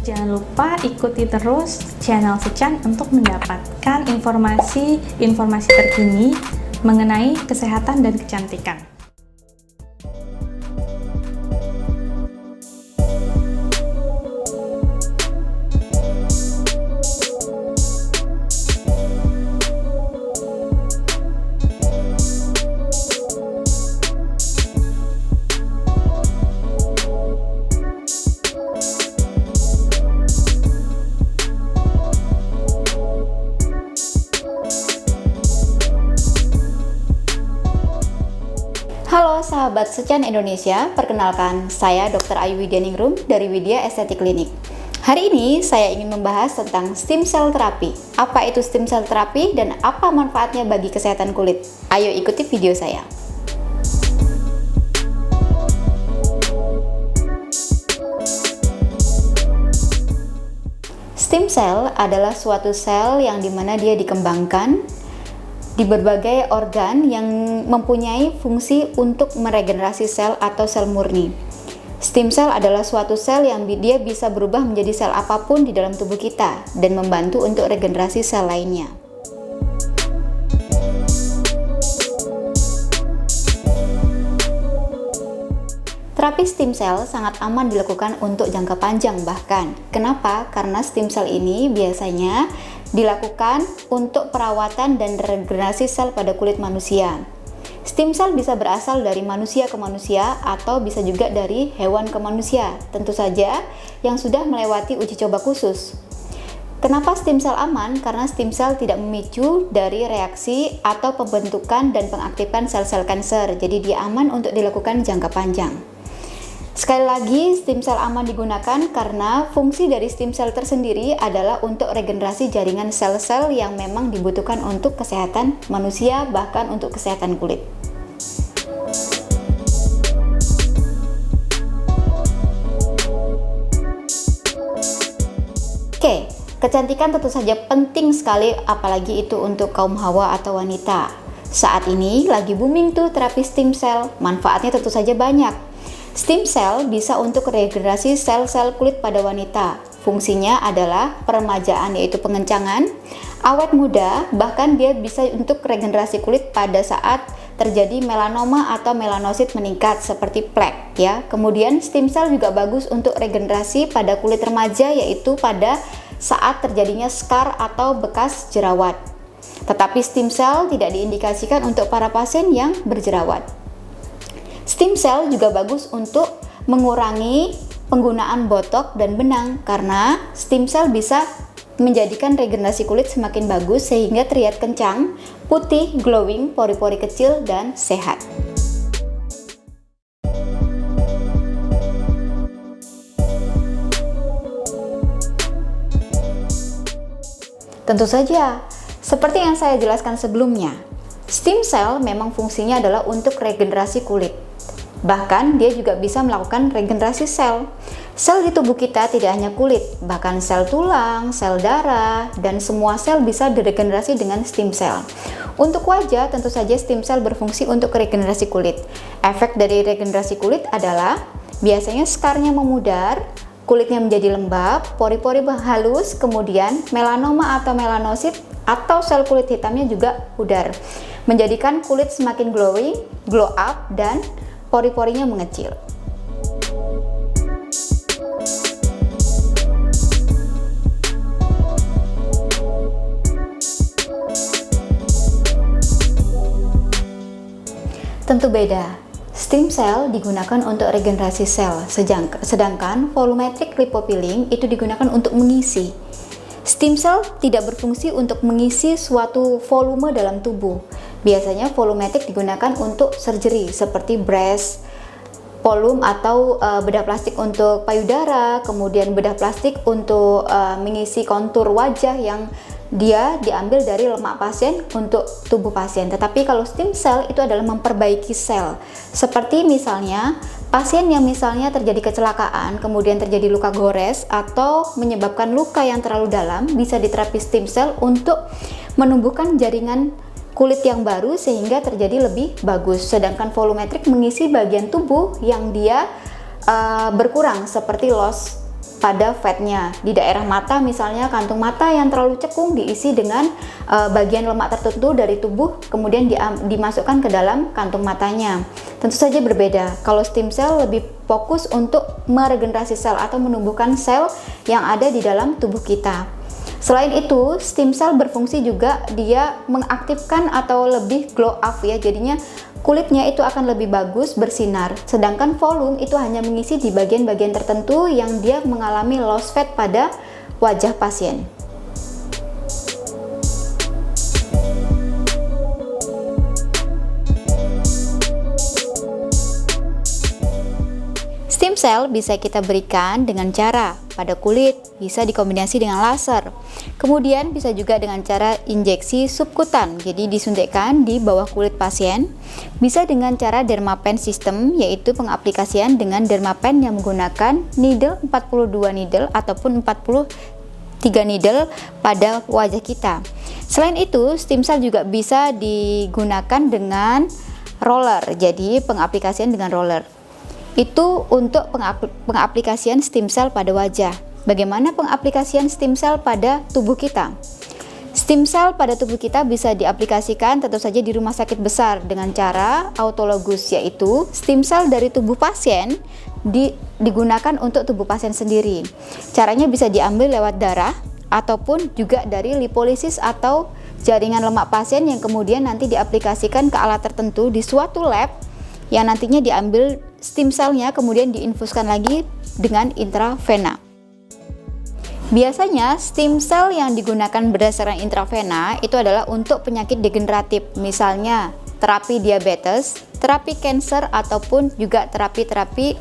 Jangan lupa ikuti terus channel Sechan untuk mendapatkan informasi terkini mengenai kesehatan dan kecantikan. Halo sahabat Sechan Indonesia, perkenalkan saya Dr. Ayu Widyaningrum dari Widya Estetik Klinik. Hari ini saya ingin membahas tentang stem cell terapi. Apa itu stem cell terapi dan apa manfaatnya bagi kesehatan kulit? Ayo ikuti video saya. Stem cell adalah suatu sel yang dimana dia dikembangkan di berbagai organ yang mempunyai fungsi untuk meregenerasi sel atau sel murni. Stem cell adalah suatu sel yang dia bisa berubah menjadi sel apapun di dalam tubuh kita dan membantu untuk regenerasi sel lainnya. Terapi stem cell sangat aman dilakukan untuk jangka panjang bahkan. Kenapa? Karena stem cell ini biasanya dilakukan untuk perawatan dan regenerasi sel pada kulit manusia. Stem cell bisa berasal dari manusia ke manusia atau bisa juga dari hewan ke manusia. Tentu saja yang sudah melewati uji coba khusus. Kenapa stem cell aman? Karena stem cell tidak memicu dari reaksi atau pembentukan dan pengaktifan sel-sel kanker. Jadi dia aman untuk dilakukan jangka panjang. Sekali lagi, stem cell aman digunakan karena fungsi dari stem cell tersendiri adalah untuk regenerasi jaringan sel-sel yang memang dibutuhkan untuk kesehatan manusia, bahkan untuk kesehatan kulit. Oke, kecantikan tentu saja penting sekali, apalagi itu untuk kaum hawa atau wanita. Saat ini lagi booming tuh terapi stem cell, manfaatnya tentu saja banyak. Stem cell bisa untuk regenerasi sel-sel kulit pada wanita. Fungsinya adalah peremajaan, yaitu pengencangan, awet muda, bahkan dia bisa untuk regenerasi kulit pada saat terjadi melanoma atau melanosit meningkat seperti plek ya. Kemudian stem cell juga bagus untuk regenerasi pada kulit remaja, yaitu pada saat terjadinya scar atau bekas jerawat. Tetapi stem cell tidak diindikasikan untuk para pasien yang berjerawat. Stem cell juga bagus untuk mengurangi penggunaan botok dan benang karena stem cell bisa menjadikan regenerasi kulit semakin bagus sehingga terlihat kencang, putih, glowing, pori-pori kecil, dan sehat. Tentu saja, seperti yang saya jelaskan sebelumnya, stem cell memang fungsinya adalah untuk regenerasi kulit. Bahkan dia juga bisa melakukan regenerasi sel. Sel di tubuh kita tidak hanya kulit, bahkan sel tulang, sel darah, dan semua sel bisa diregenerasi dengan stem cell. Untuk wajah, tentu saja stem cell berfungsi untuk regenerasi kulit. Efek dari regenerasi kulit adalah biasanya skarnya memudar, kulitnya menjadi lembab, pori-pori halus, kemudian melanoma atau melanosit atau sel kulit hitamnya juga pudar, menjadikan kulit semakin glowing, glow up, dan pori-porinya mengecil. Tentu beda. Stem cell digunakan untuk regenerasi sel, sedangkan volumetric lipofilling itu digunakan untuk mengisi. Stem cell tidak berfungsi untuk mengisi suatu volume dalam tubuh. Biasanya volumetric digunakan untuk surgery seperti breast, volume atau bedah plastik untuk payudara, kemudian bedah plastik untuk mengisi kontur wajah yang dia diambil dari lemak pasien untuk tubuh pasien. Tetapi kalau stem cell itu adalah memperbaiki sel. Seperti misalnya pasien yang misalnya terjadi kecelakaan, kemudian terjadi luka gores atau menyebabkan luka yang terlalu dalam, bisa diterapi stem cell untuk menumbuhkan jaringan kulit yang baru sehingga terjadi lebih bagus. Sedangkan volumetric mengisi bagian tubuh yang dia berkurang seperti loss pada fatnya. Di daerah mata misalnya, kantung mata yang terlalu cekung diisi dengan bagian lemak tertentu dari tubuh, kemudian dimasukkan ke dalam kantung matanya. Tentu saja berbeda. Kalau stem cell lebih fokus untuk meregenerasi sel atau menumbuhkan sel yang ada di dalam tubuh kita. Selain itu, stem cell berfungsi juga dia mengaktifkan atau lebih glow up ya. Jadinya kulitnya itu akan lebih bagus bersinar. Sedangkan volume itu hanya mengisi di bagian-bagian tertentu yang dia mengalami loss fat pada wajah pasien. Stem cell bisa kita berikan dengan cara pada kulit, bisa dikombinasi dengan laser. Kemudian bisa juga dengan cara injeksi subkutan, jadi disuntikkan di bawah kulit pasien. Bisa dengan cara dermapen system, yaitu pengaplikasian dengan dermapen yang menggunakan needle 42 needle ataupun 43 needle pada wajah kita. Selain itu, stem cell juga bisa digunakan dengan roller, jadi pengaplikasian dengan roller. Itu untuk pengaplikasian stem cell pada wajah. Bagaimana pengaplikasian stem cell pada tubuh kita? Stem cell pada tubuh kita bisa diaplikasikan tentu saja di rumah sakit besar dengan cara autologus, yaitu stem cell dari tubuh pasien digunakan untuk tubuh pasien sendiri. Caranya bisa diambil lewat darah ataupun juga dari lipolisis atau jaringan lemak pasien yang kemudian nanti diaplikasikan ke alat tertentu di suatu lab yang nantinya diambil stem cell-nya kemudian diinfuskan lagi dengan intravena. Biasanya stem cell yang digunakan berdasarkan intravena itu adalah untuk penyakit degeneratif, misalnya terapi diabetes, terapi kanker ataupun juga terapi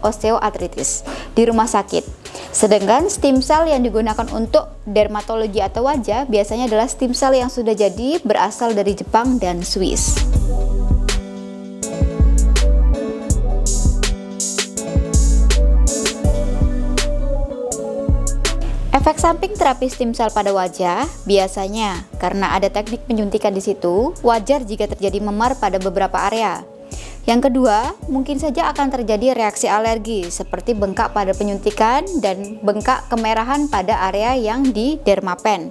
osteoartritis di rumah sakit. Sedangkan stem cell yang digunakan untuk dermatologi atau wajah biasanya adalah stem cell yang sudah jadi berasal dari Jepang dan Swiss. Efek samping terapi stem cell pada wajah biasanya karena ada teknik penyuntikan di situ, wajar jika terjadi memar pada beberapa area. Yang kedua, mungkin saja akan terjadi reaksi alergi seperti bengkak pada penyuntikan dan bengkak kemerahan pada area yang di dermapen.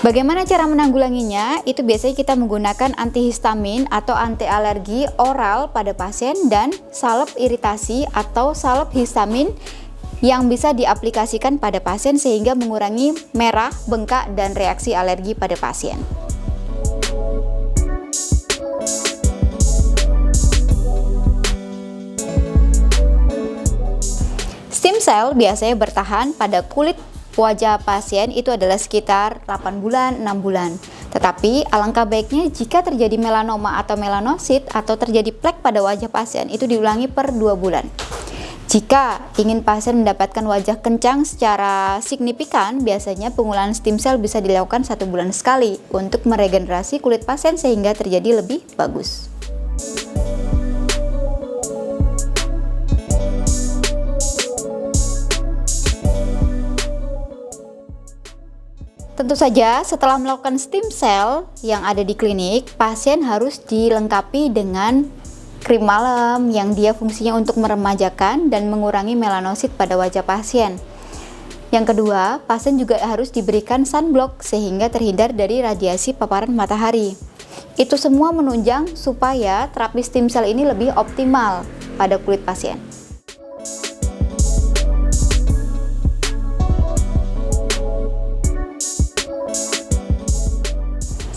Bagaimana cara menanggulanginya? Itu biasanya kita menggunakan antihistamin atau anti alergi oral pada pasien dan salep iritasi atau salep histamin yang bisa diaplikasikan pada pasien sehingga mengurangi merah, bengkak, dan reaksi alergi pada pasien. Stem cell biasanya bertahan pada kulit wajah pasien itu adalah sekitar 8 bulan, 6 bulan. Tetapi alangkah baiknya jika terjadi melanoma atau melanosit atau terjadi plek pada wajah pasien itu diulangi per 2 bulan. Jika ingin pasien mendapatkan wajah kencang secara signifikan, biasanya pengulangan stem cell bisa dilakukan 1 bulan sekali untuk meregenerasi kulit pasien sehingga terjadi lebih bagus. Tentu saja setelah melakukan stem cell yang ada di klinik, pasien harus dilengkapi dengan krim malam yang dia fungsinya untuk meremajakan dan mengurangi melanosit pada wajah pasien. Yang kedua, pasien juga harus diberikan sunblock sehingga terhindar dari radiasi paparan matahari. Itu semua menunjang supaya terapi stem cell ini lebih optimal pada kulit pasien.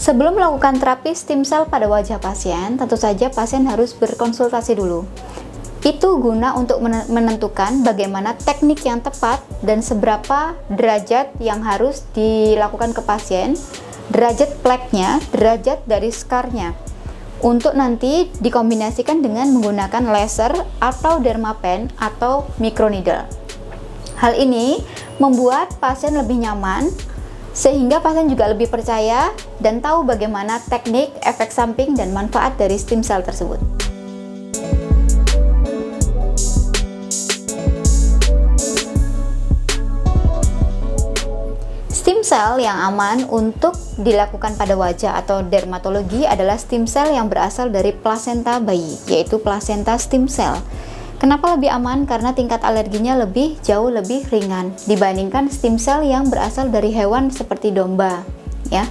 Sebelum melakukan terapi stem cell pada wajah pasien, tentu saja pasien harus berkonsultasi dulu. Itu guna untuk menentukan bagaimana teknik yang tepat dan seberapa derajat yang harus dilakukan ke pasien, derajat pleknya, derajat dari scarnya, untuk nanti dikombinasikan dengan menggunakan laser atau dermapen atau microneedle. Hal ini membuat pasien lebih nyaman, sehingga pasien juga lebih percaya dan tahu bagaimana teknik, efek samping, dan manfaat dari stem cell tersebut. Stem cell yang aman untuk dilakukan pada wajah atau dermatologi adalah stem cell yang berasal dari plasenta bayi, yaitu placenta stem cell. Kenapa lebih aman? Karena tingkat alerginya jauh lebih ringan dibandingkan stem cell yang berasal dari hewan seperti domba, ya.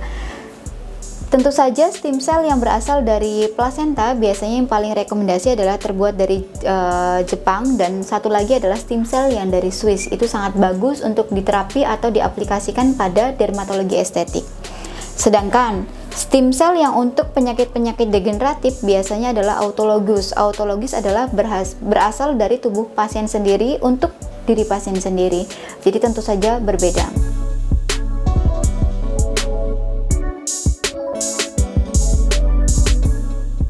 Tentu saja stem cell yang berasal dari plasenta biasanya yang paling rekomendasi adalah terbuat dari Jepang, dan satu lagi adalah stem cell yang dari Swiss. Itu sangat bagus untuk diterapi atau diaplikasikan pada dermatologi estetik. Sedangkan stem cell yang untuk penyakit-penyakit degeneratif biasanya adalah autologous. Autologous adalah berasal dari tubuh pasien sendiri untuk diri pasien sendiri. Jadi tentu saja berbeda.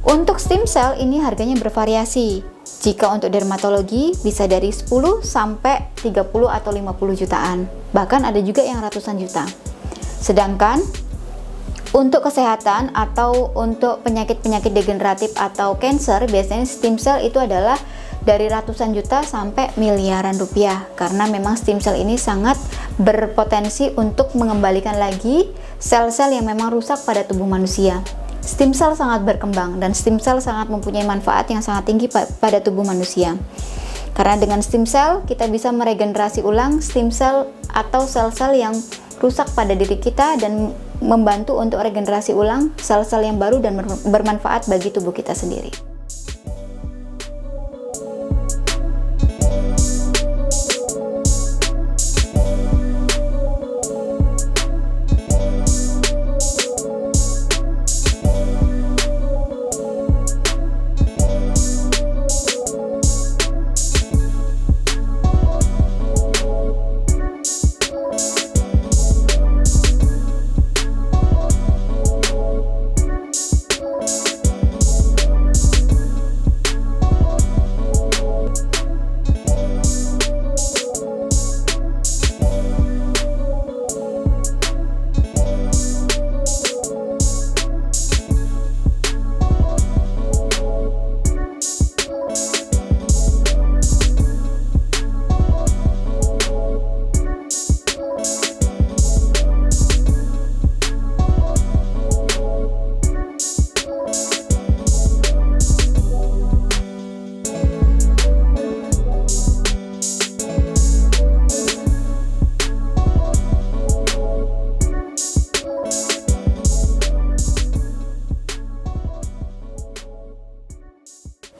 Untuk stem cell ini harganya bervariasi. Jika untuk dermatologi bisa dari 10 sampai 30 atau 50 jutaan. Bahkan ada juga yang ratusan juta. Sedangkan untuk kesehatan atau untuk penyakit-penyakit degeneratif atau cancer, biasanya stem cell itu adalah dari ratusan juta sampai miliaran rupiah, karena memang stem cell ini sangat berpotensi untuk mengembalikan lagi sel-sel yang memang rusak pada tubuh manusia. Stem cell sangat berkembang dan stem cell sangat mempunyai manfaat yang sangat tinggi pada tubuh manusia. Karena dengan stem cell kita bisa meregenerasi ulang stem cell atau sel-sel yang rusak pada diri kita dan membantu untuk regenerasi ulang sel-sel yang baru dan bermanfaat bagi tubuh kita sendiri.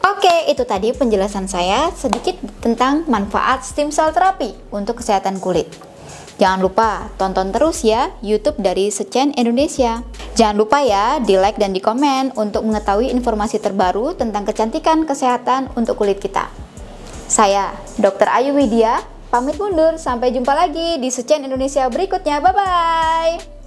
Oke, itu tadi penjelasan saya sedikit tentang manfaat stem cell terapi untuk kesehatan kulit. Jangan lupa tonton terus ya YouTube dari Sechan Indonesia. Jangan lupa ya di like dan di komen untuk mengetahui informasi terbaru tentang kecantikan kesehatan untuk kulit kita. Saya Dr. Ayu Widya, pamit mundur. Sampai jumpa lagi di Sechan Indonesia berikutnya. Bye-bye.